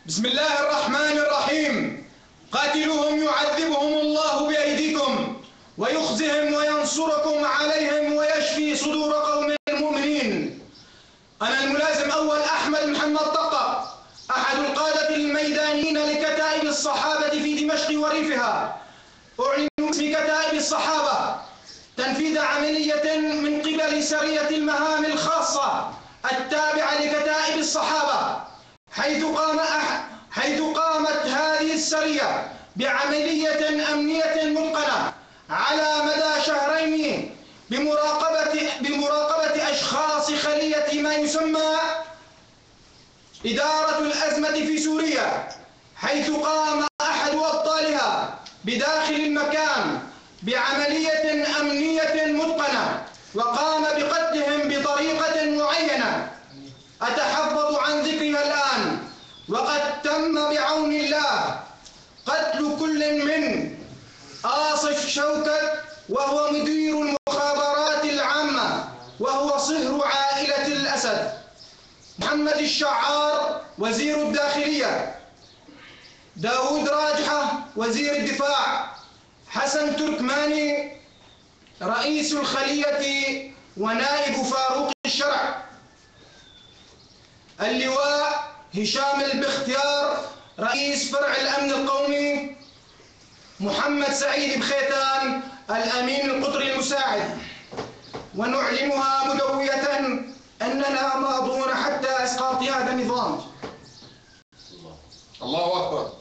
بسم الله الرحمن الرحيم. قاتلوهم يعذبهم الله بأيديكم ويخزهم وينصركم عليهم ويشفي صدور قوم المؤمنين. أنا الملازم أول أحمد محمد طقة، أحد القادة الميدانيين لكتائب الصحابة في دمشق وريفها. أعلن باسم كتائب الصحابة تنفيذ عملية من قبل سرية المهام الخاصة التابعة لكتائب الصحابة، حيث قامت هذه السرية بعملية أمنية متقنة على مدى شهرين بمراقبة أشخاص خلية ما يسمى إدارة الأزمة في سوريا، حيث قام أحد أبطالها بداخل المكان بعملية أمنية متقنة وقام بقتلهم بطريقة معينة أتحفظ عن ذكرها الآن. وقد تم بعون الله قتل كل من آصف شوكت وهو مدير المخابرات العامة وهو صهر عائلة الأسد، محمد الشعار وزير الداخلية، داود راجحة وزير الدفاع، حسن تركماني رئيس الخلية ونائب فاروق الشرع، اللواء هشام البختيار رئيس فرع الأمن القومي، محمد سعيد بخيتان الأمين القطري المساعد. ونعلنها مدوية أننا ماضون حتى إسقاط هذا النظام. الله أكبر.